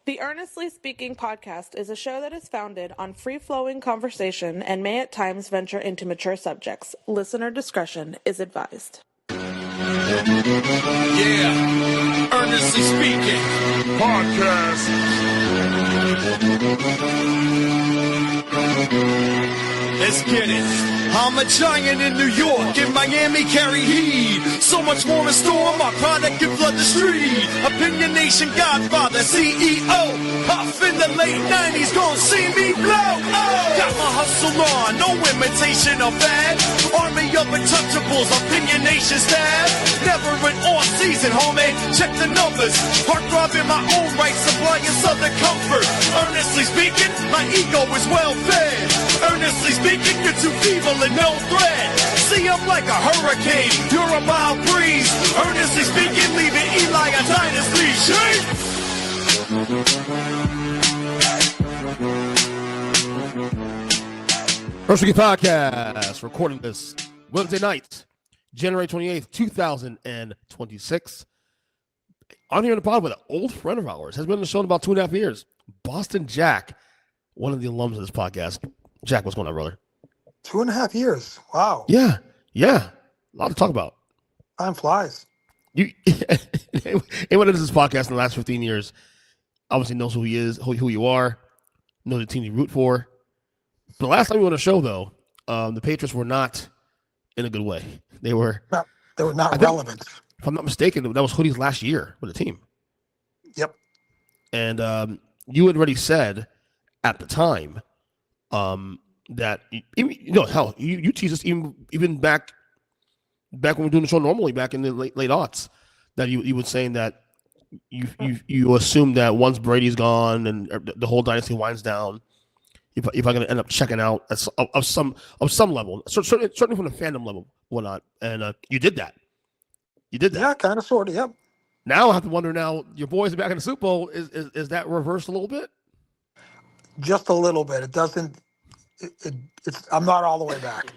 The Earnestly Speaking podcast is a show that is founded on free-flowing conversation and may at times venture into mature subjects. Listener discretion is advised. Yeah, Earnestly Speaking podcast. Let's get it. I'm a giant in New York, in Miami carry heat. So much more in store, my product can flood the street. Opinion Nation Godfather, CEO. Puff in the late 90s, gon' see me blow. Oh. Got my hustle on, no imitation of bad. Army of untouchables, Opinion Nation staff. Never an off season, homie, check the numbers. Heart throb in my own right, supplying southern comfort. Earnestly speaking, my ego is well fed. Earnestly speaking, you're too feeble and no threat. See, I'm like a hurricane, you're a mild breeze. Earnestly speaking, leaving Eli a dynasty. Shake! Earnestly Podcast, recording this Wednesday night, January 28th, 2026. On here in the pod with an old friend of ours, has been on the show in about 2.5 years. Boston Jack, one of the alums of this podcast. Jack, what's going on, brother? 2.5 years. Wow. Yeah. A lot to talk about. Time flies. Anyone that does this podcast in the last 15 years obviously knows who he is, who you are, knows the team you root for. The last time we were on the show, though, the Patriots were not in a good way. They were not relevant. If I'm not mistaken, that was Hoodie's last year with the team. Yep. And you had already said at the time that you teased us even back when we were doing the show normally back in the late aughts, that you were saying that you assumed that once Brady's gone and the whole dynasty winds down, if I'm going to end up checking out of some level, certainly from the fandom level, whatnot, and you did that. Yeah, kind of, sort of. Yep. Now I have to wonder. Now your boys are back in the Super Bowl. Is that reversed a little bit? Just a little bit. It doesn't. It's. I'm not all the way back.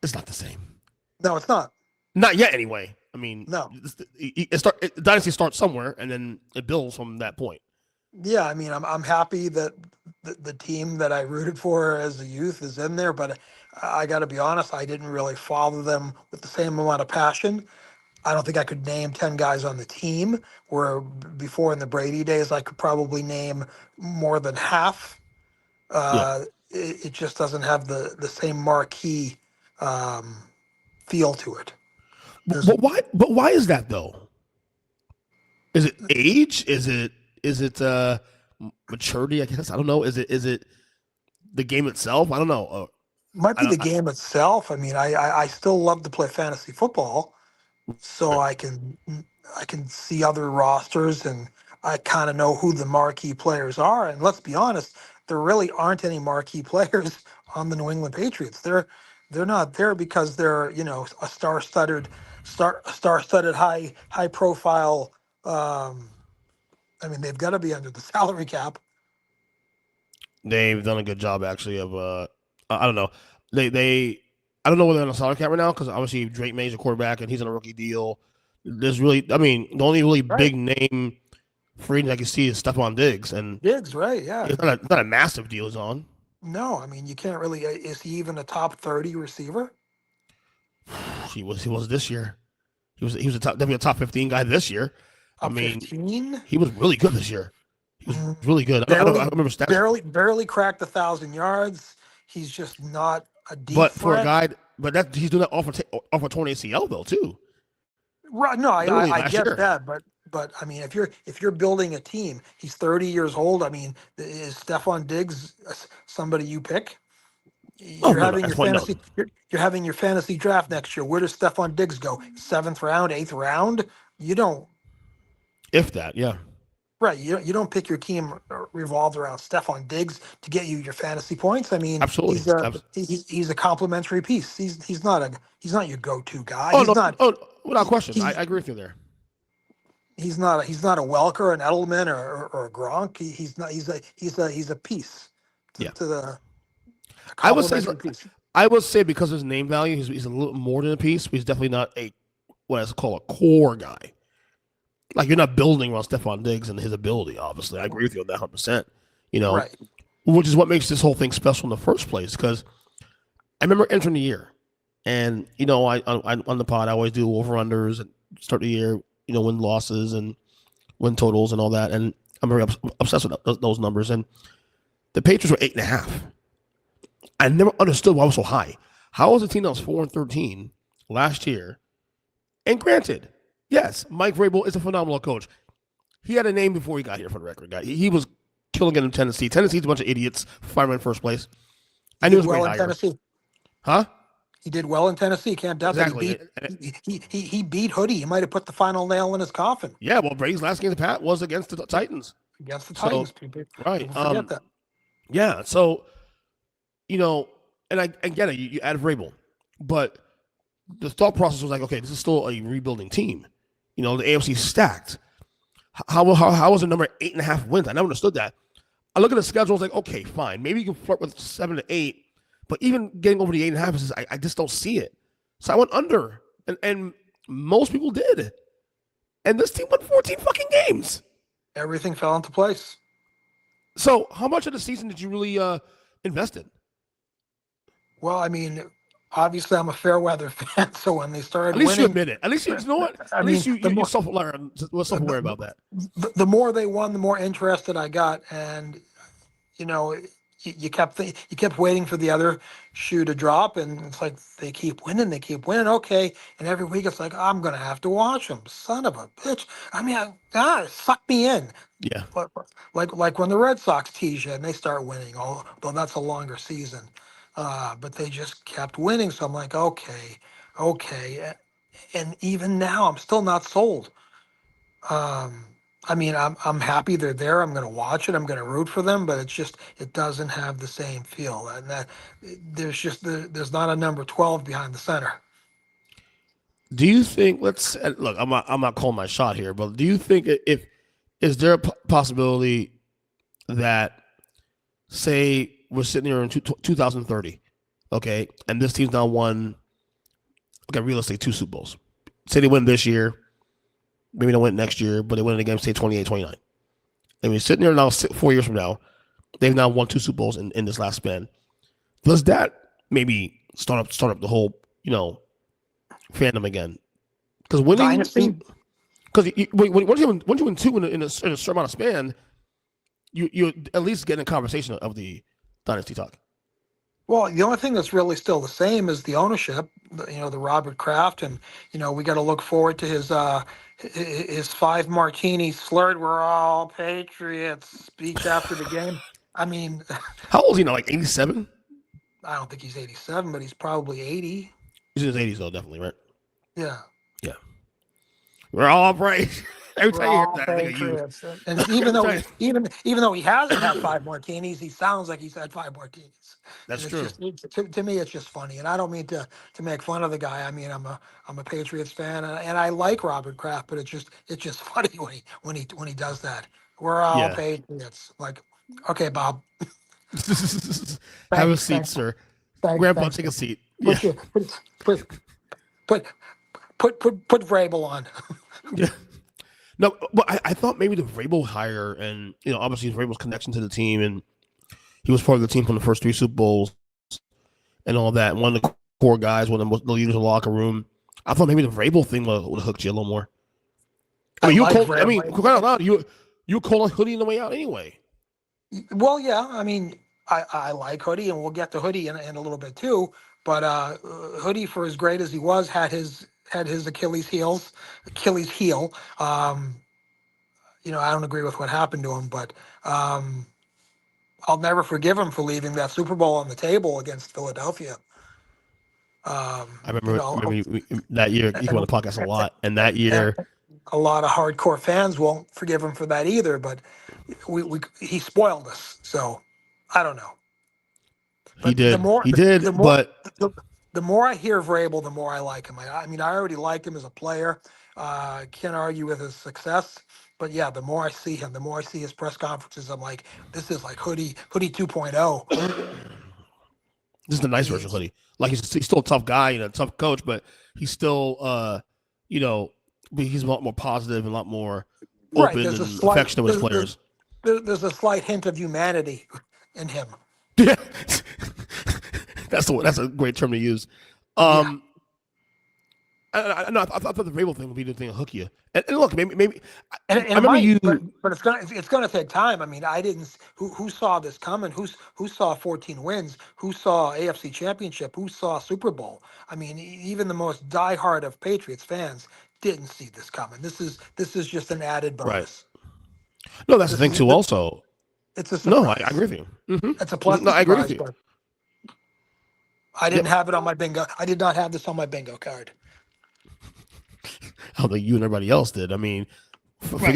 It's not the same. No, it's not. Not yet, anyway. I mean, no. The dynasty starts somewhere, and then it builds from that point. Yeah, I mean, I'm happy that the team that I rooted for as a youth is in there, but I got to be honest, I didn't really follow them with the same amount of passion. I don't think I could name 10 guys on the team, where before in the Brady days, I could probably name more than half. It just doesn't have the same marquee feel to it. But why is that, though? Is it age? Is it maturity? I guess I don't know. Is it the game itself? I don't know. Might be the game itself. I mean, I still love to play fantasy football, so I can see other rosters and I kind of know who the marquee players are. And let's be honest, there really aren't any marquee players on the New England Patriots. They're not there because they're a star-studded high profile. I mean, they've got to be under the salary cap. They've done a good job, actually, of I don't know. I don't know whether they're on the salary cap right now, because obviously Drake May's a quarterback and he's on a rookie deal. There's really, I mean, the only really big name free agent I can see is Stephon Diggs, and Diggs, right? Yeah, it's not a massive deal he's on. No, I mean, you can't really. Is he even a top 30 receiver? He was this year. He was definitely a top 15 guy this year. Top 15? He was really good this year. He was really good. I don't remember stats. Barely cracked 1,000 yards. He's just not a deep But threat. for a guy, he's doing that off a torn ACL though too. Right? No, I get that, but I mean, if you're building a team, he's 30 years old. I mean, is Stephon Diggs somebody you pick? You're having your fantasy draft next year. Where does Stephon Diggs go? 7th round, 8th round? You don't. If that, yeah. Right. You don't pick your team revolved around Stephon Diggs to get you your fantasy points. I mean, absolutely. He's a complimentary piece. He's not your go-to guy. Without question. I agree with you there. He's not a Welker, an Edelman, or a Gronk. He's not. He's a piece. To the. I would say because of his name value, he's a little more than a piece. But he's definitely not what I call a core guy. Like, you're not building around Stephon Diggs and his ability, obviously. I agree with you on that 100%. Right. Which is what makes this whole thing special in the first place. Because I remember entering the year, and, I on the pod, I always do over-unders and start the year, win losses and win totals and all that. And I'm very obsessed with those numbers. And the Patriots were 8.5. I never understood why it was so high. How was a team that was 4-13 last year? And granted, yes, Mike Vrabel is a phenomenal coach. He had a name before he got here, for the record. He was killing it in Tennessee. Tennessee's a bunch of idiots. Fireman in first place. I knew it was well great in hire. Tennessee. Huh? He did well in Tennessee. Can't doubt Exactly. that. He beat Hoodie. He might have put the final nail in his coffin. Yeah, well, Brady's last game to Pat was against the Titans. Against the Titans. Right. People forget that. Yeah. So, and I get it. You add Vrabel, but the thought process was like, okay, this is still a rebuilding team. The AFC's stacked. How was the number 8.5 wins? I never understood that. I look at the schedule, I was like, okay, fine. Maybe you can flirt with 7 to 8, but even getting over the 8.5, I just don't see it. So I went under, and most people did. And this team won 14 fucking games. Everything fell into place. So how much of the season did you really invest in? Well, I mean, obviously I'm a fair weather fan, so when they started at least winning, you admit it. At least you know what? At least you're self-aware about that. The more they won, the more interested I got, and you kept waiting for the other shoe to drop, and it's like they keep winning. Okay, and every week it's like, I'm gonna have to watch them. Son of a bitch! I mean, suck me in. Yeah. Like when the Red Sox tease you and they start winning, although that's a longer season. But they just kept winning. So I'm like, okay. And even now, I'm still not sold. I mean, I'm happy they're there. I'm going to watch it. I'm going to root for them. But it doesn't have the same feel. And that there's not a number 12 behind the center. Do you think? Look. I'm not calling my shot here, but do you think is there a possibility that, say, we're sitting here in 2030, okay, and this team's now won, okay, realistically, 2 Super Bowls. Say they win this year, maybe they win next year, but they win again, say 28, 29. And we're sitting here now 4 years from now, they've now won 2 Super Bowls in this last span. Does that maybe start up the whole, fandom again? Because winning, Dynasty? because once you win 2 in a certain amount of span, you at least get in a conversation of the dynasty talk. Well, the only thing that's really still the same is the ownership, the Robert Kraft, and we got to look forward to his 5 martinis slurred, "We're all Patriots" speech after the game. I mean, how old is he now? Like 87? I don't think he's 87, but he's probably 80. He's in his 80s though, definitely, right? Yeah. Yeah. We're all right. Every time you hear that, I think of you. And even though he hasn't had 5 martinis, he sounds like he's had 5 martinis. That's and true. To me, it's just funny, and I don't mean to make fun of the guy. I mean, I'm a Patriots fan, and I like Robert Kraft, but it's just funny when he does that. We're all Patriots. Like, okay, Bob. Have a seat, sir. Grandpa, take a seat. Put Vrabel on. Yeah. No, but I thought maybe the Vrabel hire, and obviously Vrabel's connection to the team, and he was part of the team from the first 3 Super Bowls and all that. One of the core guys, one of the leaders in the locker room. I thought maybe the Vrabel thing would have hooked you a little more. I mean, quite out loud, you call Hoodie on the way out anyway. Well, yeah. I mean, I like Hoodie, and we'll get to Hoodie in a little bit too. But Hoodie, for as great as he was, had his Achilles heel. I don't agree with what happened to him, but I'll never forgive him for leaving that Super Bowl on the table against Philadelphia. I remember that year. He won the podcast a lot, and that year, a lot of hardcore fans won't forgive him for that either. But he spoiled us, so I don't know. But he did. The more I hear Vrabel, the more I like him. I mean, I already like him as a player. Can't argue with his success. But yeah, the more I see him, the more I see his press conferences, I'm like, this is like Hoodie 2.0. This is the nice version of Hoodie. Like he's still a tough guy and a tough coach, but he's still, but he's a lot more positive and a lot more Right. open and affectionate with his players. There's a slight hint of humanity in him. Yeah, that's a great term to use. Yeah. I thought the Vrabel thing would be the thing to hook you. And look, maybe And I it remember might, you. but it's gonna take time. I mean, I didn't. Who saw this coming? Who saw 14 wins? Who saw AFC Championship? Who saw Super Bowl? I mean, even the most diehard of Patriots fans didn't see this coming. This is just an added Right. bonus. No, that's the This thing is too. Also, it's a no, I surprise. agree with you. It's a No, pleasant I agree with surprise, you. but I Yep. didn't have it on my bingo. I did not have this on my bingo card. I don't think you and everybody else did. I mean, Right.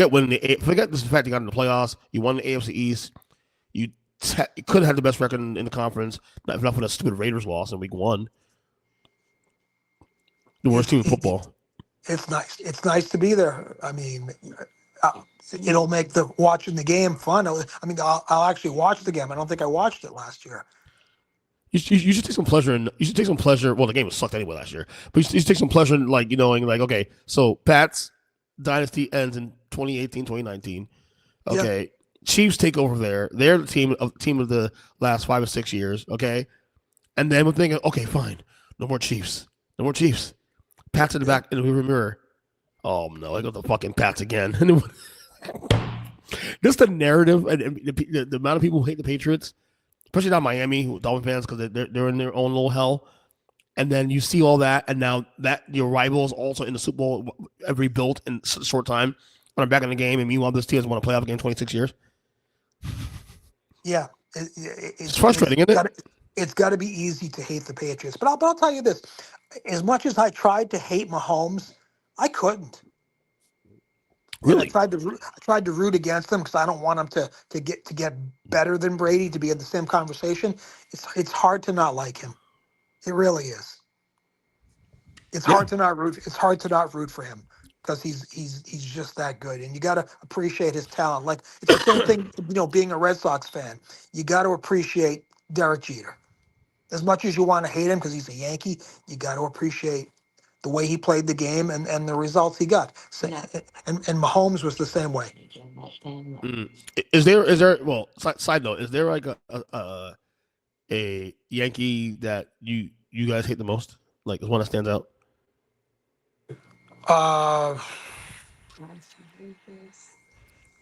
forget this fact you got in the playoffs. You won the AFC East. You could have had the best record in the conference, if not for that stupid Raiders loss in Week 1. The worst It's team in it, football. it's nice. It's nice to be there. I mean, it'll make the watching the game fun. I'll actually watch the game. I don't think I watched it last year. You should take some pleasure in. You should take some pleasure. Well, the game was sucked anyway last year, but you should take some pleasure in knowing okay, so Pats dynasty ends in 2018, 2019. Yeah, Okay, Chiefs take over there. They're the team of the last 5 or 6 years. Okay, and then we're thinking, okay, fine, no more Chiefs, no more Chiefs. Pats in the yeah, back in the rearview mirror. Oh no, I got the fucking Pats again. Just the narrative and the amount of people who hate the Patriots, especially not Miami, Dolphin fans, because they're in their own little hell. And then you see all that, and now that your rivals also in the Super Bowl have rebuilt in a short time, and I'm back in the game, and meanwhile this team hasn't won a playoff game in 26 years. yeah. It's frustrating, isn't it? It's got to be easy to hate the Patriots. But I'll tell you this: as much as I tried to hate Mahomes, I couldn't. I Really? tried to root against them because I don't want them to get better than Brady, to be in the same conversation. It's hard to not like him. It really is. It's Yeah. hard to not root. It's hard to not root for him because he's just that good, and you got to appreciate his talent. Like it's the same thing, being a Red Sox fan. You got to appreciate Derek Jeter as much as you want to hate him because he's a Yankee. You got to appreciate the way he played the game and the results he got. So, and Mahomes was the same way. Mm. Is there? Well, side note, is there like a Yankee that you guys hate the most? Like, is one that stands out? Uh,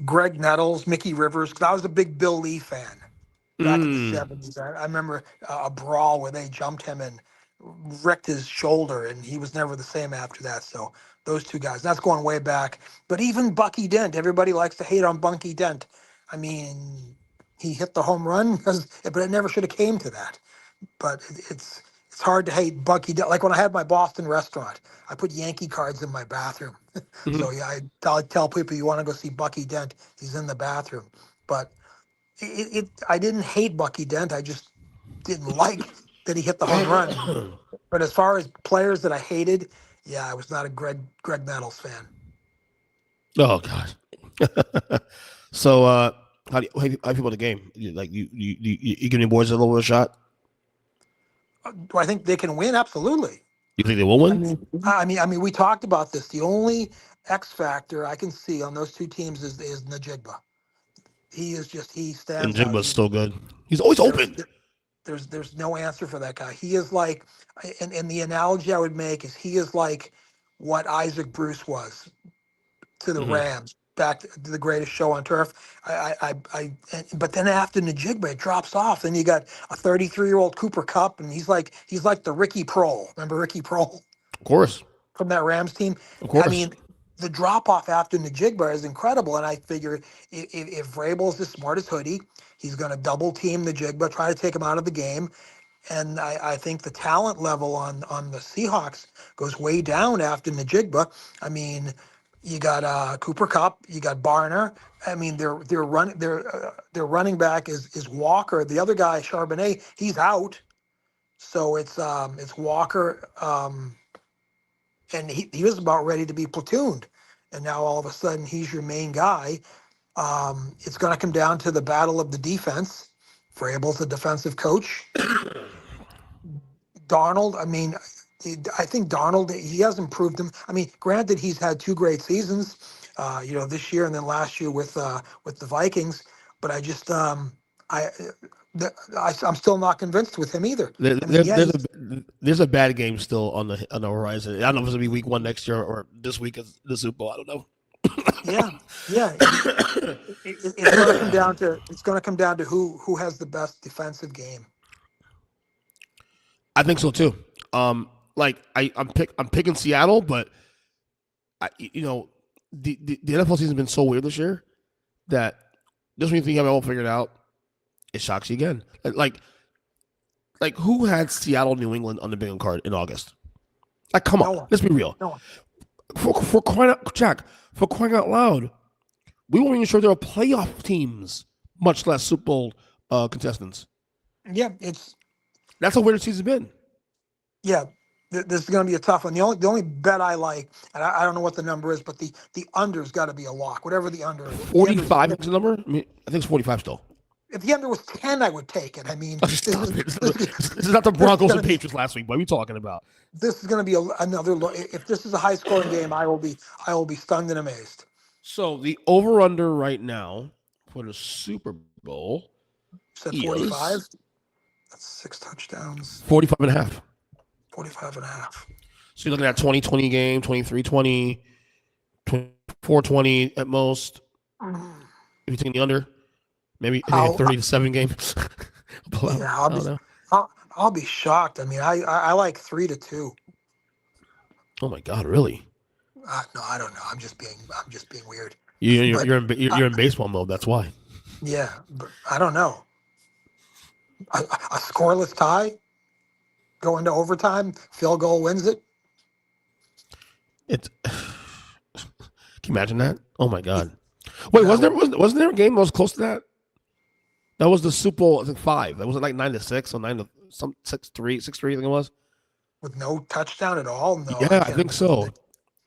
Greg Nettles, Mickey Rivers. 'Cause I was a big Bill Lee fan back in the Mm. '70s. I remember a brawl where they jumped him and wrecked his shoulder, and he was never the same after that. So those two guys, that's going way back. But even Bucky Dent, everybody likes to hate on Bucky Dent. I mean, he hit the home run, but it never should have came to that. But it's hard to hate Bucky Dent. Like when I had my Boston restaurant, I put Yankee cards in my bathroom. So Mhm. yeah, I tell people you want to go see Bucky Dent, he's in the bathroom. But I didn't hate Bucky Dent. I just didn't like that he hit the home run. But as far as players that I hated, yeah, I was not a Greg Nettles fan. Oh God. So how do you feel about the game? You giving the boys a little bit of a shot? Do I think they can win? Absolutely. You think they will I win? mean, we talked about this. The only X factor I can see on those two teams is Najigba. He And stands out. Jigba's still good. He's always There's open. there's no answer for that guy. He is like, and the analogy I would make is he is like what Isaac Bruce was to the Mm-hmm. Rams, back to the greatest show on turf. But then after Najigba, it drops off. Then you got a 33-year-old Cooper Cup, and he's like the Ricky Prohl. Remember Ricky Prohl Of course. from that Rams team? Of I course. mean, the drop off after Najigba is incredible. And I figure if Vrabel's as smart as Hoodie, he's going to double team Najigba, try to take him out of the game. And I think the talent level on the Seahawks goes way down after Najigba. I mean, you got Cooper Cup, you got Barner. I mean, their running back is Walker. The other guy, Charbonnet, he's out. So it's Walker, and he was about ready to be platooned, and now all of a sudden he's your main guy. It's going to come down to the battle of the defense. Vrabel's the defensive coach. Darnold, I mean, I think Darnold, he has improved him. I mean, granted, he's had two great seasons, this year and then last year with the Vikings. But I just I'm still not convinced with him either. I mean, yeah, There's a bad game still on the horizon. I don't know if it's gonna be week 1 next year or this week is the Super Bowl. I don't know. yeah. It's going to come down to who has the best defensive game. I think so too. I'm picking Seattle, but the NFL season's been so weird this year that just when you think you have it all figured out, it shocks you again. Like who had Seattle, New England on the bingo card in August? Like, come on, let's be real. No one. For crying out, Jack, for crying out loud, we weren't even sure there were playoff teams, much less Super Bowl contestants. Yeah, that's how weird the season's been. Yeah, this is going to be a tough one. The only bet I like, and I don't know what the number is, but the under's got to be a lock. Whatever the under is. 45 is the number. I think it's 45 still. If the under was 10, I would take it. I mean, this is not the Broncos and Patriots last week. What are we talking about? This is going to be another look. If this is a high-scoring game, I will be stunned and amazed. So the over/under right now for the Super Bowl said 45. That's 6 touchdowns. 45.5. 45.5. So you're looking at 20-20 game, 23-20, 24-20 at most. If you're taking the under, maybe 30-7 game. I'll be shocked. I mean, I like 3-2. Oh my God, really? No, I don't know. I'm just being weird. You're in baseball mode. That's why. Yeah, but I don't know. A scoreless tie, go into overtime, field goal wins it. Can you imagine that? Oh my God! Wait, wasn't there a game that was close to that? That was the Super Bowl, I think 5. That wasn't like 9-6 or 6-3, 6-3. I think it was. With no touchdown at all. No, yeah, I think so.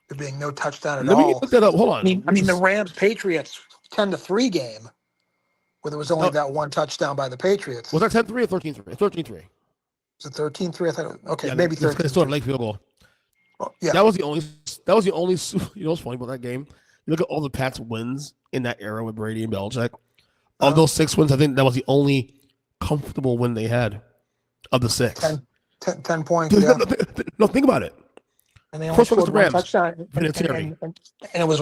There being no touchdown at all. Let me look that up. Hold on. I mean the Rams Patriots 10-3 game, where there was only that one touchdown by the Patriots. Was that 10-3 or 13-3? 13-3. Was it 13-3? I thought. Okay, yeah, maybe 13. It's still a late field goal. Well, yeah, that was the only. You know what's funny about that game? You look at all the Pats wins in that era with Brady and Belichick. Of those 6 wins, I think that was the only comfortable win they had of the 6. 10 points. Yeah. No, think about it. And they only scored one touchdown. And it was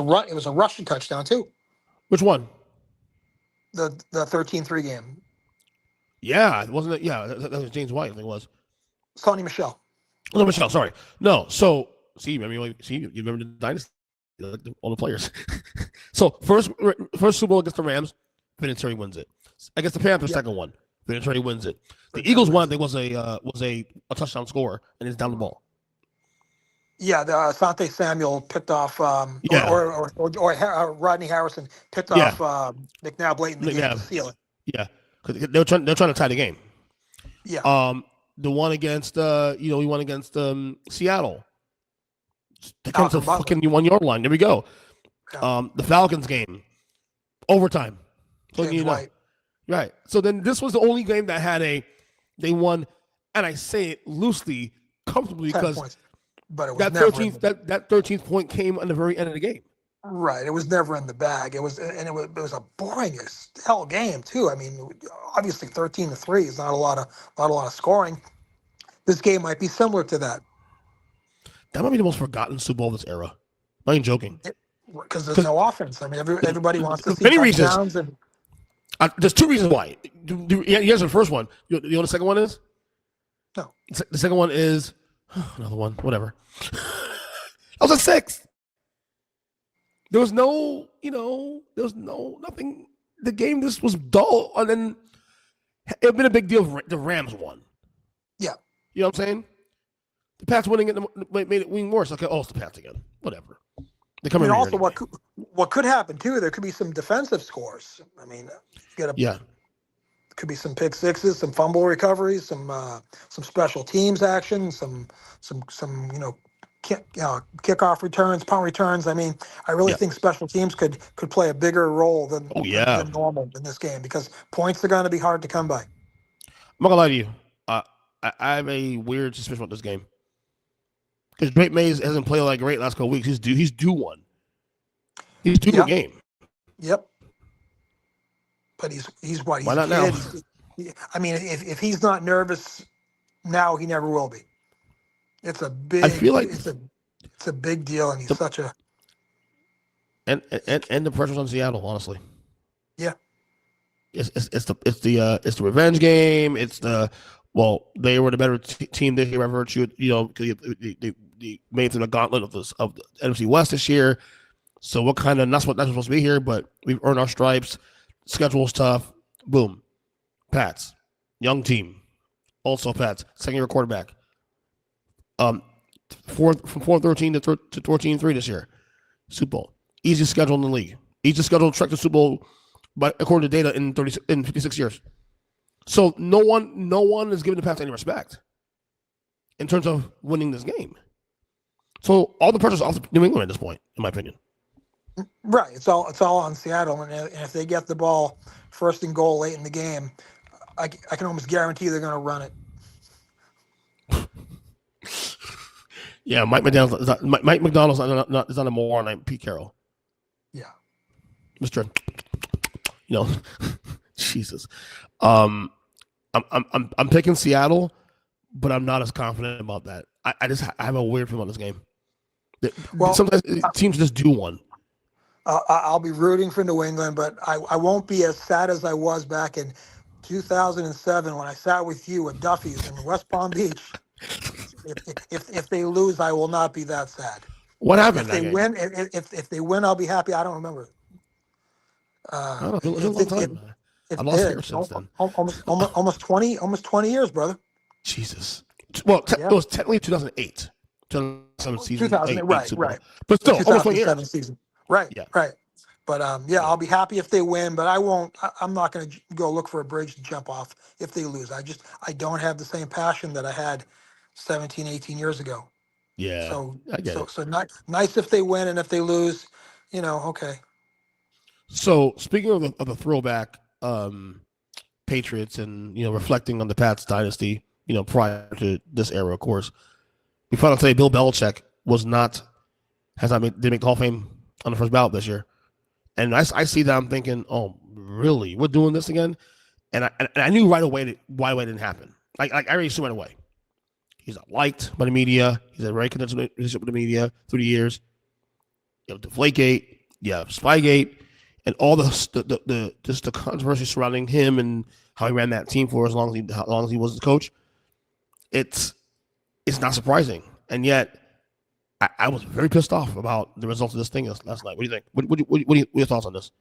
a rushing touchdown too. Which one? The 13-3 game. Yeah, wasn't it? Yeah, that was James White. I think it was. Sonny Michel. No, Michelle. Sorry. No. So you remember the dynasty, all the players. So first Super Bowl against the Rams, Vinatieri wins it. Against the Panthers, second one, Vinatieri wins it. The Eagles won. There was a touchdown score, and it's down the ball. Yeah, the Asante Samuel picked off, or Rodney Harrison picked off McNabb late in the game to seal it. Yeah, because they're trying to tie the game. Yeah. The one against we won against Seattle. They come to the fucking 1 yard line. There we go. Yeah. The Falcons game, overtime. So White. Right. So then this was the only game that had they won, and I say it loosely, comfortably because but it was that 13th point came on the very end of the game. Right. It was never in the bag. It was a boring as hell game too. I mean, obviously 13-3 is not a lot of scoring. This game might be similar to that. That might be the most forgotten Super Bowl of this era. Not even joking. Because there's no offense. I mean, everybody wants to see touchdowns. There's 2 reasons why. Here's the first one. You know what the second one is? No. The second one is another one. Whatever. I was at 6. There was nothing. The game just was dull. And then it'd been a big deal if the Rams won. Yeah. You know what I'm saying? The Pats winning it made it win worse. Okay, it's the Pats again. Whatever. They come in. Also, what could happen too? There could be some defensive scores. I mean, could be some pick sixes, some fumble recoveries, some special teams action, some kickoff returns, punt returns. I mean, I really think special teams could play a bigger role than normal in this game because points are going to be hard to come by. I'm not gonna lie to you. I have a weird suspicion about this game. because Drake Mays hasn't played like great last couple weeks. He's due one. He's due a game. Yep. But he's what? Why He's a not now? kid. I mean, if he's not nervous now, he never will be. It's a I feel like it's a big deal, and he's such a and the pressure's on Seattle. Honestly, yeah. It's the revenge game. They were the better team this year by virtue, because they made it through the gauntlet of the NFC West this year. So what kind of that's supposed to be here, but we've earned our stripes. Schedule's tough. Boom, Pats, young team, also Pats, second-year quarterback. From 4-13 to 14-3 this year. Super Bowl, easiest schedule in the league, easiest schedule to track the Super Bowl, but according to data in 56 years. So no one is giving the Pats any respect in terms of winning this game. So all the pressure's off New England at this point, in my opinion. Right. It's all on Seattle, and if they get the ball first and goal late in the game, I can almost guarantee they're going to run it. Yeah, Mike McDonald's is not a moron like Pete Carroll. Yeah, Mr. Jesus. I'm picking Seattle, but I'm not as confident about that. I have a weird feeling about this game. Well, sometimes teams just do one. I'll be rooting for New England, but I won't be as sad as I was back in 2007 when I sat with you at Duffy's in West Palm Beach. If they lose, I will not be that sad. What happened? If they win, I'll be happy. I don't remember. It's a long time. I've lost hair since then. Almost 20 years, brother. Jesus. Well, it was technically 2008. 2007 season. 2008, right. But still, almost 20 years. Season. Right. But I'll be happy if they win, but I won't. I'm not going to go look for a bridge to jump off if they lose. I don't have the same passion that I had 17, 18 years ago. Yeah. So I get it. So nice if they win, and if they lose, okay. So speaking of the throwback Patriots and reflecting on the Pats dynasty, prior to this era, of course, we found out today Bill Belichick didn't make the Hall of Fame on the first ballot this year. And I see that, I'm thinking, oh, really? We're doing this again? And I knew right away why it didn't happen. Like I already knew right away. He's not liked by the media. He's a very connected relationship with the media through the years. You have Deflategate, you have Spygate, and all the controversy surrounding him and how he ran that team for as long as he was the coach. It's not surprising, and yet I was very pissed off about the results of this thing last night. What do you think? What are your thoughts on this?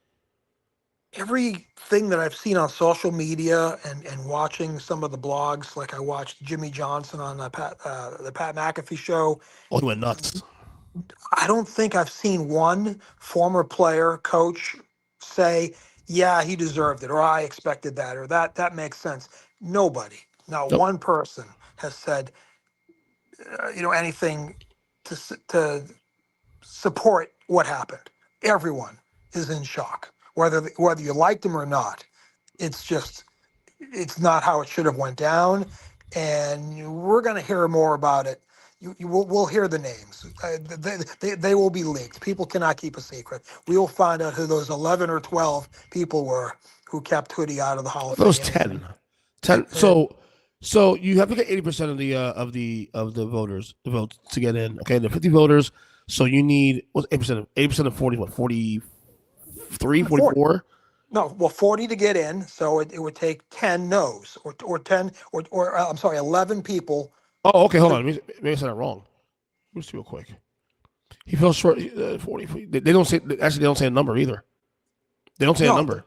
Everything that I've seen on social media and watching some of the blogs, like I watched Jimmy Johnson on the Pat McAfee show. Oh, he went nuts. I don't think I've seen one former player, coach say, yeah, he deserved it, or I expected that, or that makes sense. Nobody, not one person has said, anything to support what happened. Everyone is in shock, whether you liked him or not. It's not how it should have went down, and we're going to hear more about it. We'll hear the names. They will be leaked. People cannot keep a secret. We will find out who those 11 or 12 people were who kept Hoodie out of the Hall of Fame. Those 10. So you have to get 80% of the voters to vote to get in. Okay, the 50 voters. So you need what's 8%? 8% of 40. What 43, 44? No, well, 40 to get in. So it would take 10 no's or 10 or I'm sorry, 11 people. Oh, okay. Hold on. Maybe I said that wrong. Let's see real quick. He fell short. 40. They don't say. Actually, they don't say a number either. They don't say a number.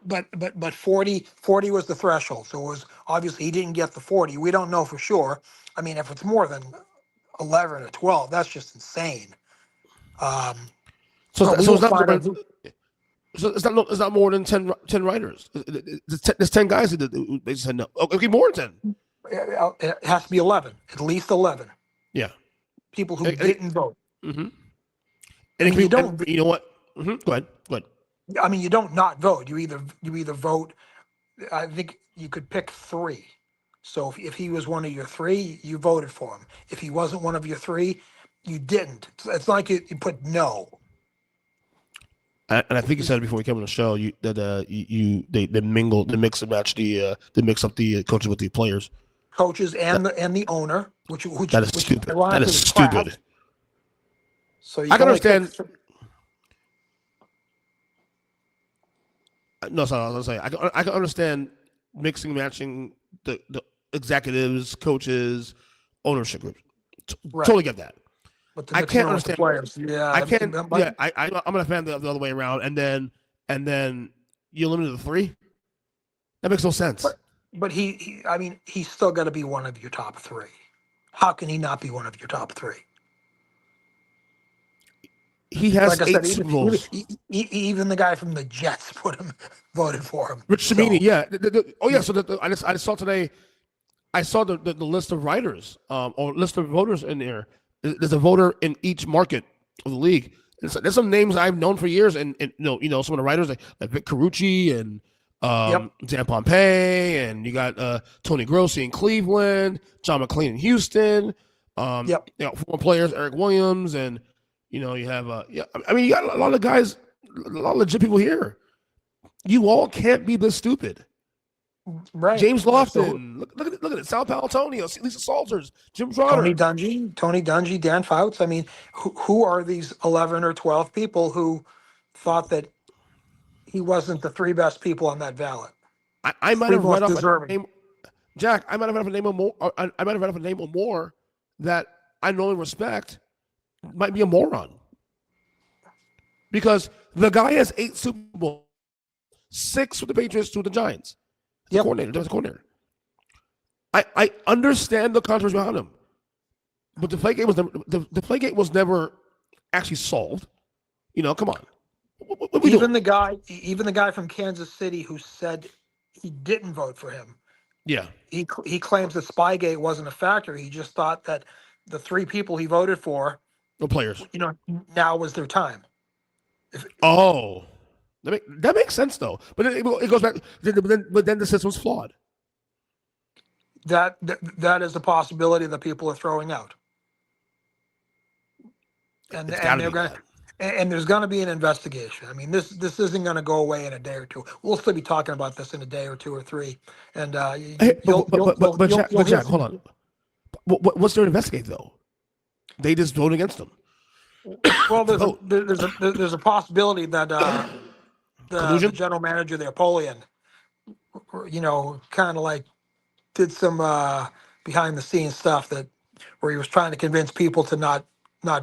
But 40 was the threshold. So it was obviously he didn't get the 40. We don't know for sure. I mean, if it's more than 11 or 12, that's just insane. So it's not more than 10 writers. There's 10 guys that they said no. Okay, more than 10. It has to be 11, at least 11. Yeah. People who didn't vote. Mm-hmm. And you don't. You know what? Mm-hmm. Go ahead. I mean, you don't not vote. You either vote. I think you could pick 3. So if he was one of your 3, you voted for him. If he wasn't one of your 3, you didn't. It's like you put no. And I think you said it before we came on the show they mix and match they mix up the coaches with the players. Coaches That, and the owner, which that is stupid. That ironically is crap. stupid. So you I can only pick understand. No, sorry, I was gonna say I can understand mixing, matching the executives, coaches, ownership groups. right, Totally get that. but to I mix can't around with the understand. players, yeah, I can't. but Yeah, I'm gonna fan the other way around, and then you limit it to 3. That makes no sense. but I mean, he's still got to be one of your top 3. How can he not be one of your top 3? He has Like I 8 said, Super Bowls. even the guy from the Jets voted for him. Rich So Cimini, yeah. So I just saw today. I saw the list of writers, or list of voters in there. There's a voter in each market of the league. There's some names I've known for years, and some of the writers like Vic Carucci and yep, Dan Pompei, and you got Tony Grossi in Cleveland, John McClain in Houston. yep. Former players Eric Williams, and you have I mean, you got a lot of guys, a lot of legit people here. You all can't be this stupid. Right. James So Lofton, look at it. Sal Paolantonio, Lisa Salters, Jim Trotter. Tony Dungy, Dan Fouts. I mean, who are these 11 or 12 people who thought that he wasn't the 3 best people on that ballot? I might 3 have read most off a deserving. name, Jack. I might have read off a name or more. I might have read off a name or more that I know and respect. Might be a moron because the guy has 8 Super Bowls, 6 with the Patriots, 2 with the Giants. Yep. Coordinator. I understand the controversy behind him, but the Deflategate was never actually solved. Come on. What we Even doing? the guy from Kansas City who said he didn't vote for him. Yeah. He claims that Spygate wasn't a factor. He just thought that the 3 people he voted for, No players. now was their time. Oh, that makes sense though. But it goes back. But then the system's flawed. That is a possibility that people are throwing out, and It's got to they're be going that. and there's going to be an investigation. I mean, this isn't going to go away in a day or 2. We'll still be talking about this in a day or 2 or 3, and Hey, you'll Jack, hold on. What's there to investigate though? They just vote against them. Well, there's a possibility that the general manager there, Polian, kind of like did some behind the scenes stuff where he was trying to convince people to not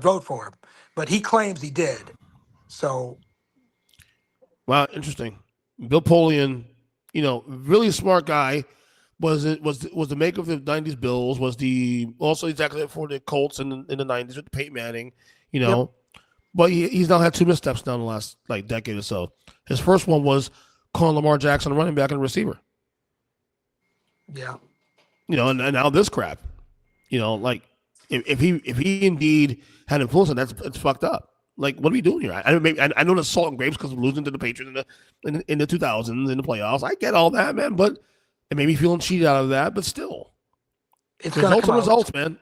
vote for him, but he claims he did. So, wow, interesting. Bill Polian, really smart guy. Was the maker of the '90s Bills? Was the also executive for the Colts in the '90s with Peyton Manning? Yep. But he's now had 2 missteps down the last decade or so. His first one was calling Lamar Jackson a running back and a receiver. Yeah. And now this crap. If he indeed had influence on that, it's fucked up. Like, what are we doing here? I know the salt and grapes because of losing to the Patriots in the 2000s in the playoffs. I get all that, man, but it made me feeling cheated out of that. But still, It's going to come out. Results, man.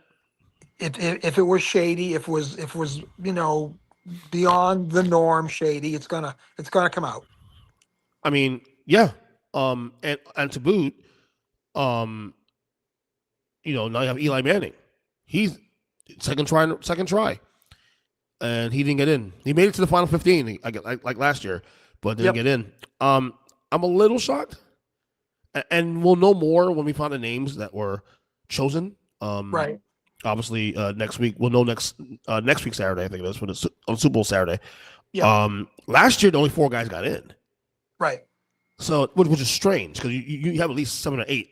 If it was shady, if it was beyond the norm shady, it's gonna come out. I mean, yeah. And to boot, now you have Eli Manning. He's second try, and he didn't get in. He made it to the final 15, like last year, but didn't get in. I'm a little shocked, and we'll know more when we find the names that were chosen. Right. Obviously, next week we'll know next week Saturday. I think it is on Super Bowl Saturday. Yeah. Last year only 4 guys got in. Right. So which is strange because you have at least 7 or 8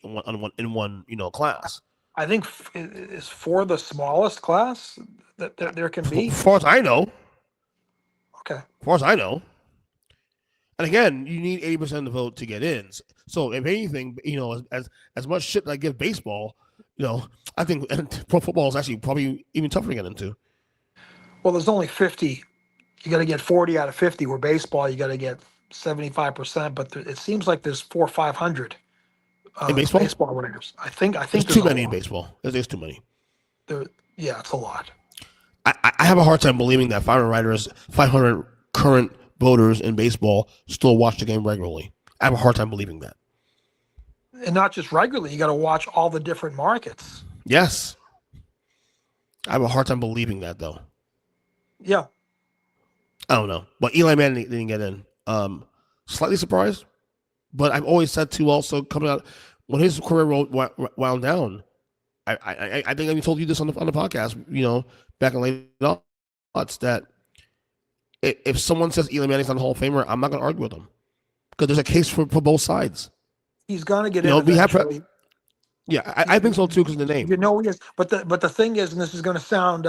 in one class. I think it's for the smallest class that there can be. As far as I know. Okay. As far as I know. And again, you need 80% of the vote to get in. So if anything, as much shit that I give baseball, I think pro football is actually probably even tougher to get into. Well, there's only 50. You got to get 40 out of 50. Where baseball, you got to get 75%. But it seems like there's 400 or 500 in baseball winners. I think there's too many in baseball. There's too many. Yeah, it's a lot. I have a hard time believing that 500 current voters in baseball still watch the game regularly. I have a hard time believing that. And not just regularly, you got to watch all the different markets. Yes. I have a hard time believing that, though. Yeah. I don't know. But Eli Manning didn't get in. Slightly surprised. But I've always said, too, also coming out, when his career wound down, I think I told you this on the podcast, back in late aughts, that if someone says Eli Manning's not a Hall of Famer, I'm not going to argue with them. Because there's a case for both sides. He's going to get in eventually. I think so, too, because of the name. He is. But the thing is, and this is going to sound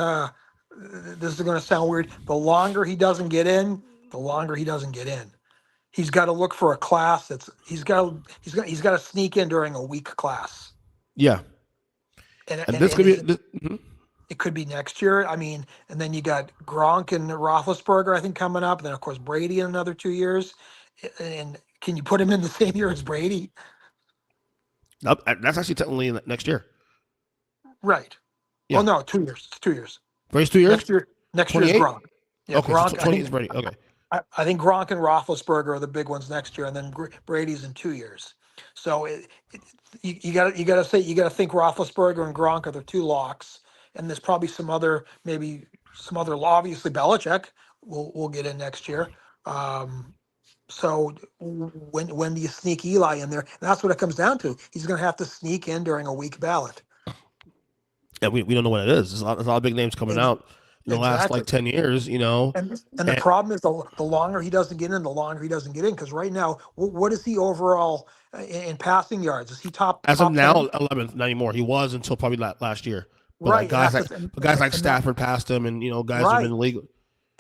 weird, the longer he doesn't get in, the longer he doesn't get in. He's got to look for a class he's got to sneak in during a weak class. Yeah. And this could be it could be next year. I mean, and then you got Gronk and Roethlisberger, I think, coming up. And then of course Brady in another 2 years. And can you put him in the same year as Brady? That's actually technically next year. Right. Yeah. Oh no, 2 years. It's 2 years. Brady's 2 years? Next year is Gronk. Yeah, okay, Gronk, so 28 is Brady. Okay. I think Gronk and Roethlisberger are the big ones next year, and then Brady's in 2 years. So you got to think Roethlisberger and Gronk are the two locks, and there's probably some other obviously Belichick will get in next year. So when do you sneak Eli in there? And that's what it comes down to. He's going to have to sneak in during a weak ballot. Yeah, we don't know what it is. There's a lot of big names coming out in the last 10 years, And the problem is the longer he doesn't get in, the longer he doesn't get in. Because right now, what is he overall in passing yards? Is he top? As top of now, 10? 11th, not anymore. He was until probably last year. But right. guys like Stafford passed him, and guys have been legal.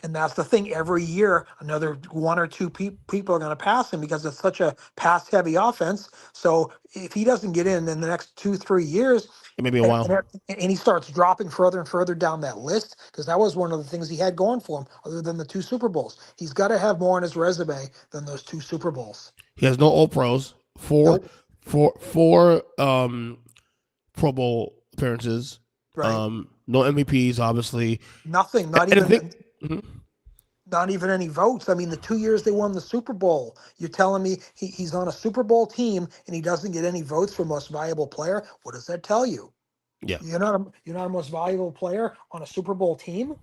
And that's the thing. Every year, another one or two people are going to pass him because it's such a pass-heavy offense. So if he doesn't get in the next 2-3 years, it may be a while. And he starts dropping further and further down that list, because that was one of the things he had going for him, other than the 2 Super Bowls. He's got to have more on his resume than those 2 Super Bowls. He has no All-Pros, four Pro Bowl appearances, right. No MVPs, obviously. Nothing, not even any votes. I mean, the 2 years they won the Super Bowl, you're telling me he's on a Super Bowl team and he doesn't get any votes for most valuable player? What does that tell you? Yeah, you're not a most valuable player on a Super Bowl team.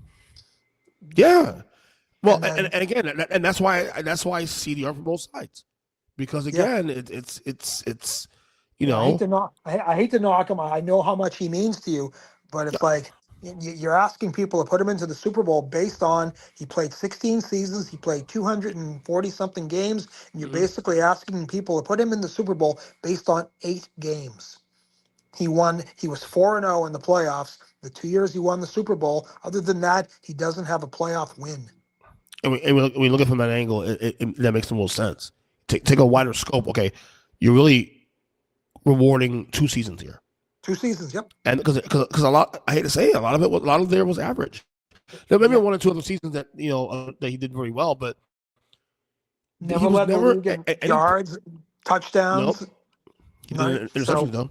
Yeah, well, and again, and that's why I see the art from both sides, because again, it's I hate to knock him. I know how much he means to you, but it's like, you're asking people to put him into the Super Bowl based on he played 16 seasons, he played 240 something games, and you're basically asking people to put him in the Super Bowl based on 8 games. He was 4-0 in the playoffs. The 2 years he won the Super Bowl. Other than that, he doesn't have a playoff win. And we look at it from that angle, that makes the most sense. Take a wider scope. Okay, you're really rewarding 2 seasons here. 2 seasons, yep. And because a lot, I hate to say it, a lot of there was average. There may be 1 or 2 other seasons that that he did very well, but never led the league in yards, touchdowns. Nope. He did interceptions though.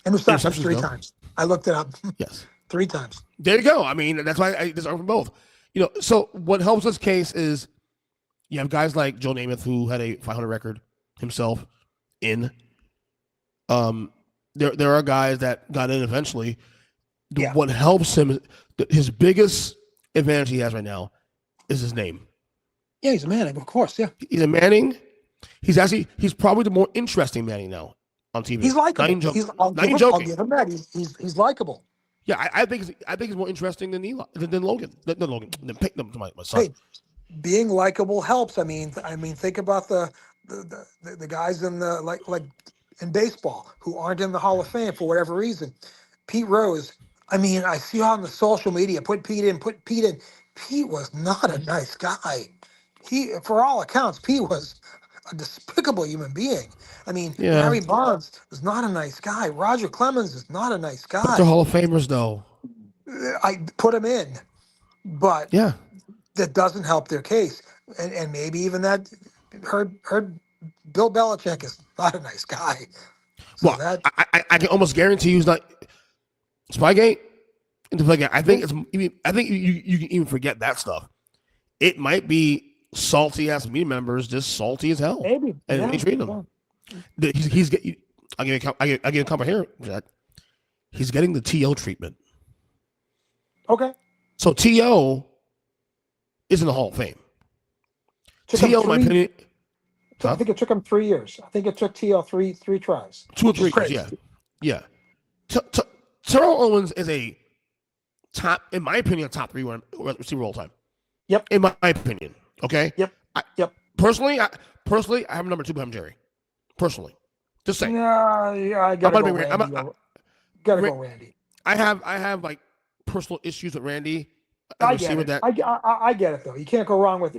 Interceptions 3 times. I looked it up. Yes, 3 times. There you go. I mean, that's why I deserve from both. So what helps this case is you have guys like Joe Namath, who had a 500 record himself in. There are guys that got in eventually. What helps him, his biggest advantage he has right now is his name. Yeah, he's a Manning, of course. Yeah, he's a Manning. He's probably the more interesting Manning now on TV. He's likable. I'll give him that. He's likable. Yeah, I think he's more interesting than Logan. Than my son. Hey, being likable helps. I mean, think about the guys in the like in baseball who aren't in the Hall of Fame for whatever reason. Pete Rose. I mean, I see on the social media, put Pete in. Pete was not a nice guy. For all accounts, Pete was a despicable human being. I mean, Barry Bonds is not a nice guy. Roger Clemens is not a nice guy. But they're Hall of Famers, though. I put them in, but that doesn't help their case. And maybe even that heard Bill Belichick is not a nice guy. So I can almost guarantee he's not Spygate I think you can even forget that stuff. It might be salty ass media members, just salty as hell, Maybe. and they treat him. He's getting. I get a comment here, Jack. He's getting the TO treatment. Okay. So TO is in the Hall of Fame. TO, in my opinion, I think it took him 3 years. I think it took TO three tries. 2 or 3 years. Yeah. Terrell Owens is a top, in my opinion, a top 3 receiver all time. Yep. In my opinion. Okay. Yep. Personally, I have number 2 behind Jerry. Personally, just saying. Yeah, I gotta go Randy. Gotta go Randy. I have like personal issues with Randy. I get it. I get it though. You can't go wrong with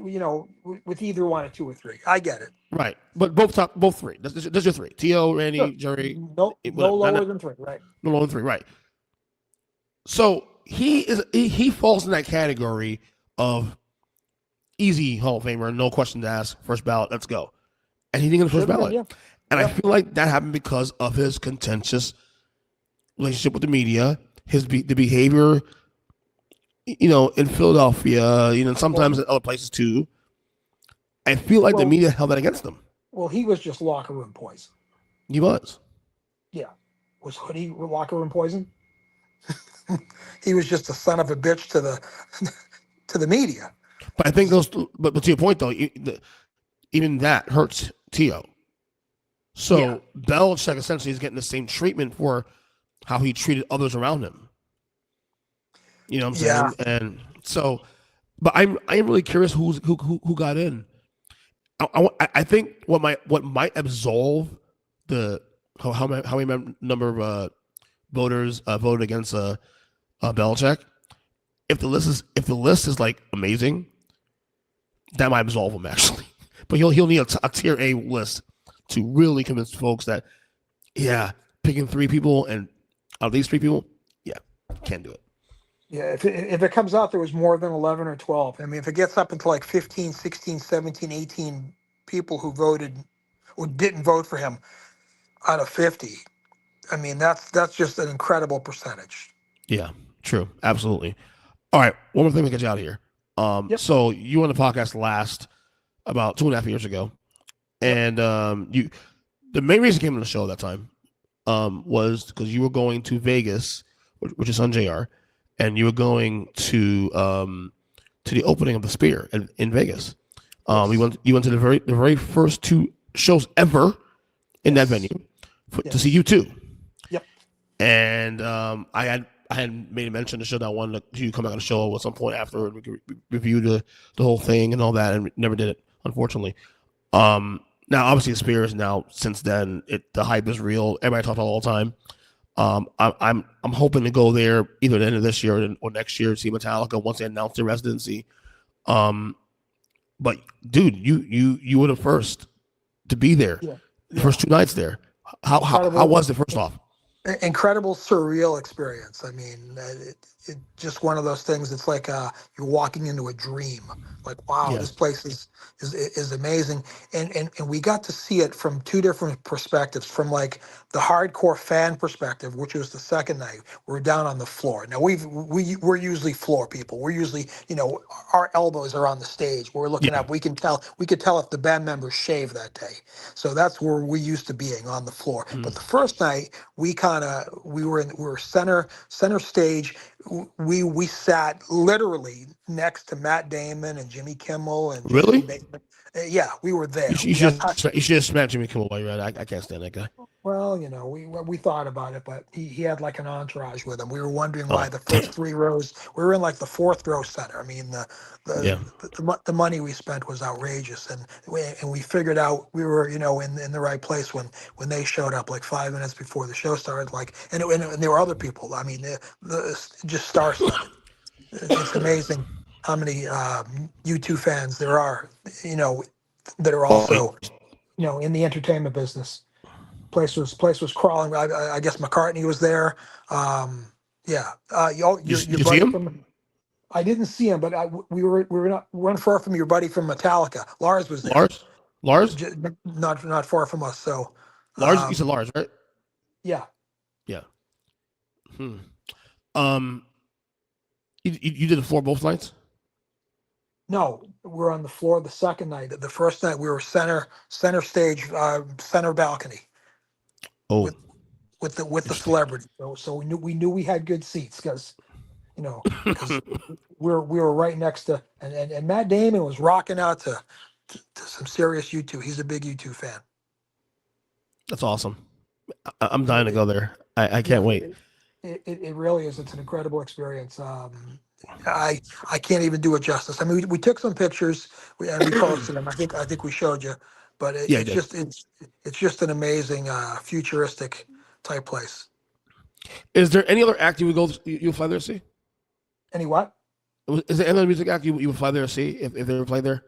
with either one at 2 or 3. I get it. Right, but both 3. That's your 3. T.O., Randy, sure. Jerry. No lower than 3. Right. No lower than 3. Right. So he falls in that category of easy Hall of Famer, no questions asked, first ballot, let's go, and he didn't get the first ballot. Yeah. And I feel like that happened because of his contentious relationship with the media, the behavior, in Philadelphia, sometimes in other places too. I feel like the media held that against him. Well, he was just locker room poison. He was. Yeah. Was Hoodie locker room poison? He was just a son of a bitch to the media. But I think but to your point though, even that hurts T.O. So Belichick essentially is getting the same treatment for how he treated others around him. You know what I'm saying? Yeah. And so, but I'm really curious who got in. I think what might absolve how many number of voters voted against Belichick. If the list is like amazing, that might absolve him actually. But he'll need a tier A list to really convince folks that picking 3 people and out of these 3 people, can't do it. Yeah, if it comes out there was more than 11 or 12, I mean, if it gets up into like 15, 16, 17, 18 people who voted or didn't vote for him out of 50, I mean, that's just an incredible percentage. Yeah, true. Absolutely. All right, one more thing to get you out of here. So you were on the podcast last about 2.5 years ago, and the main reason you came on the show at that time was because you were going to Vegas, which is on JR, and you were going to the opening of the Spear in Vegas. You went to the very first 2 shows ever in that venue to see U2. Yep. And I had made a mention to the show that I wanted you to come out on the show at some point after and we could review the whole thing and all that, and we never did it, unfortunately. Now obviously the Spear is now, since then, the hype is real. Everybody talks about it all the time. I'm hoping to go there either the end of this year or next year to see Metallica once they announce their residency. But dude, you were the first to be there. The first 2 nights there. How was it, first off? Incredible, surreal experience. I mean, it just one of those things. It's like you're walking into a dream. Like, wow, this place is amazing. And we got to see it from 2 different perspectives. From like the hardcore fan perspective, which was the second night. We're down on the floor. Now we're usually floor people. We're usually, our elbows are on the stage. We're looking up. We could tell if the band members shaved that day. So that's where we used to being, on the floor. But the first night we were center stage. We sat literally next to Matt Damon and Jimmy Kimmel and really. Yeah, we were there. You should have smacked Jimmy Kimmel while you're at it. I can't stand that guy. Well, we thought about it, but he had like an entourage with him. We were wondering why the first 3 rows. We were in like the 4th row center. I mean, the money we spent was outrageous, and we figured out we were in the right place when they showed up like 5 minutes before the show started. Like, and there were other people. I mean, just star-studded. It's amazing how many U2 fans there are, that are also, in the entertainment business. Place was crawling. I guess McCartney was there. Your see him? I didn't see him, but we weren't far from your buddy from Metallica. Lars was there. Lars? Not far from us. So Lars, you said Lars, right? Yeah. Yeah. You did the floor both nights? No, we're on the floor the second night. The first night we were center stage, center balcony Oh, with with the interesting. celebrity. So we knew we had good seats because because we were right next to and Matt Damon was rocking out to some serious U2. He's a big U2 fan. That's awesome. I'm dying to It, go there. I yeah, can't wait. it really is. It's an incredible experience. I can't even do it justice. I mean, we took some pictures and we posted them. I think we showed you, but Yeah, I did. it's just an amazing futuristic type place. Is there any other act you would go? You'll fly there to see? Any what? Is there any other music act you would fly there to see if they were playing there?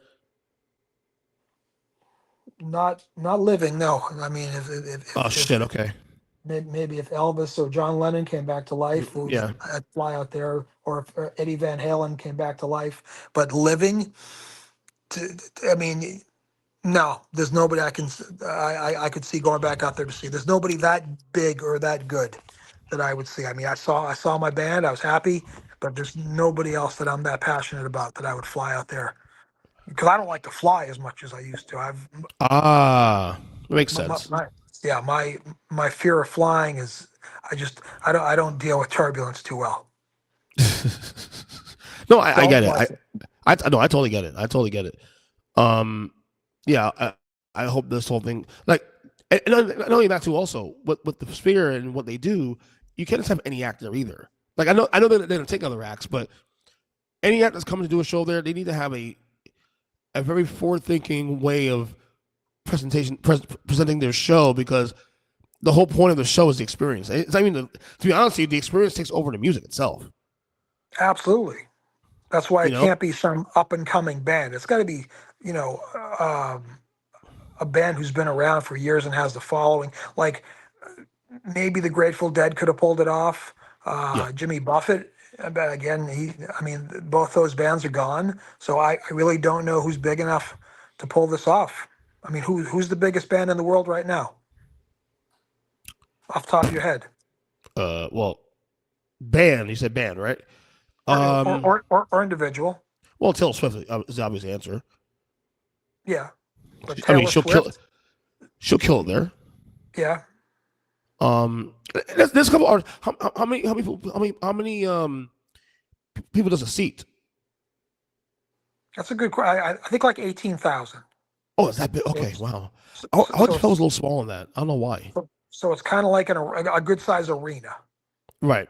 Not living. No. I mean, Oh shit. Okay. maybe if Elvis or John Lennon came back to life, Yeah. I'd fly out there, or if Eddie Van Halen came back to life. But living, I mean, no, there's nobody I could see going back out there to see. There's nobody that big or that good that I would see. I mean, I saw my band, I was happy, but there's nobody else that I'm that passionate about that I would fly out there because I don't like to fly as much as I used to. Ah, makes My, sense. my yeah, my fear of flying is I don't deal with turbulence too well. No, I Don't get it. like it. I no, I totally get it. I totally get it. Um, yeah, I hope this whole thing like, and not only that too. Also, with the Sphere and what they do, you can't just have any actor either. Like I know that they don't take other acts, but any act that's coming to do a show there, they need to have a very forward thinking way of presenting their show because the whole point of the show is the experience. It's, I mean, to be honest with you, the experience takes over the music itself. Absolutely. That's why You it know? can't be some up and coming band. It's got to be, you know, a band who's been around for years and has the following. Like maybe the Grateful Dead could have pulled it off. Yeah. Jimmy Buffett, but again, I mean, both those bands are gone. So I really don't know who's big enough to pull this off. I mean, who's the biggest band in the world right now, off the top of your head? Well, band. You said band, right? Or Um. individual. Well, Taylor Swift is the obvious answer. Yeah, but I mean, Taylor Swift. she'll kill it there. Yeah, There's a couple. How many people does a seat? that's a good question. I think like 18,000. Oh, is that big? So, Okay, wow. so, I so, thought so it was a it's little small on that. I don't know why. so it's kind of like a good size arena. Right.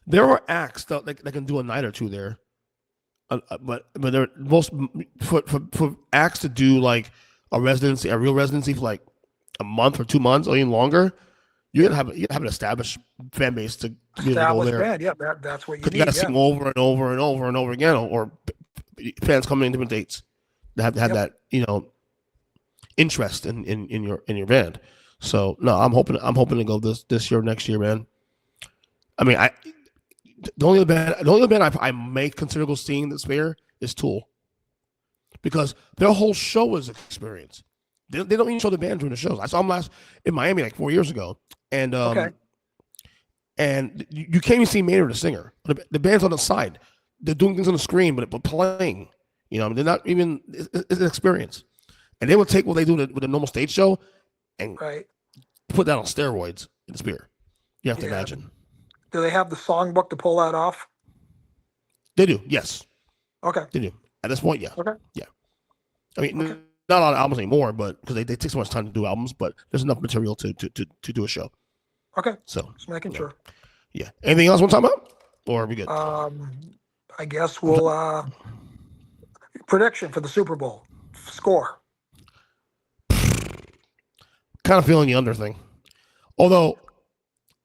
There are acts that can do a night or two there, but there most for acts to do like a real residency for like a month or 2 months or even longer. Yeah, You gotta have an established fan base to be able to go established there band. Yeah, that's what you because you got to need. Yeah. sing over and over and over and over again, or fans coming in different dates. They have to have Yep. that interest in your band. So no, I'm hoping to go this year, next year, man. I mean, the only band I may consider go seeing this year is Tool because their whole show is experience. They don't even show the band during the shows. I saw them last in Miami like 4 years ago, and Okay. you can't even see Maynard the singer. The band's on the side. They're doing things on the screen, but playing. They're not even. It's an experience, and they will take what they do with a normal stage show and Right. put that on steroids in the Sphere. You have to Yeah. imagine. Do they have the songbook to pull that off? They do, yes, Okay. they do. At this point, yeah, Okay. yeah. I mean, Okay. not a lot of albums anymore, but because they take so much time to do albums, but there's enough material to do a show. Okay. So, Just making yeah. sure. Yeah. Anything else we'll talk about, or are we good? I guess we'll prediction for the Super Bowl score. Kind of feeling the under thing. Although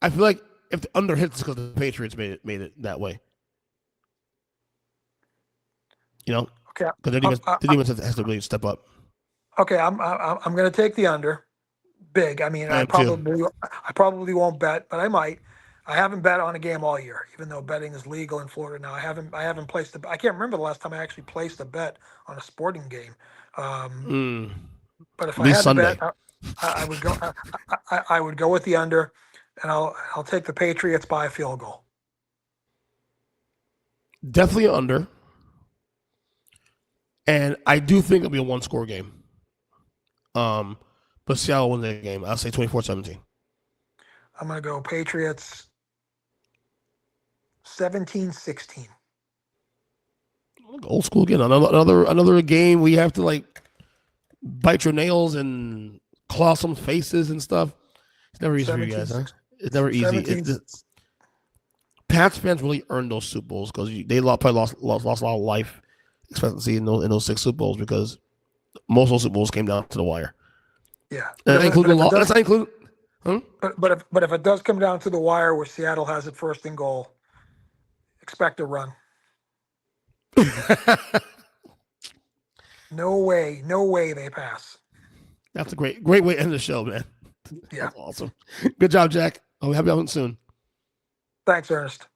I feel like if the under hits, because the Patriots made it that way. Okay. Because the defense has to really step up. Okay. I'm going to take the under. Big. I mean, I I am too. probably won't bet, but I might. I haven't bet on a game all year, even though betting is legal in Florida now. I haven't placed I can't remember the last time I actually placed a bet on a sporting game. But if At I least had Sunday. to bet, I would go. I would go with the under, and I'll take the Patriots by a field goal. Definitely under. And I do think it'll be a one-score game. But Seattle wins that game. I'll say 24-17. I'm going to go Patriots 17-16. Old school again. Another game where you have to like bite your nails and claw some faces and stuff. It's never easy for you guys, huh? It's never easy. Pats fans really earned those Super Bowls because they probably lost a lot of life expectancy in those 6 Super Bowls because most of those Super Bowls came down to the wire. Yeah, That's not included. Huh? But if it does come down to the wire where Seattle has it first and goal, expect a run. No way they pass. That's a great way to end the show, man. Yeah, That's awesome. Good job, Jack. I'll have you on soon. Thanks, Ernest.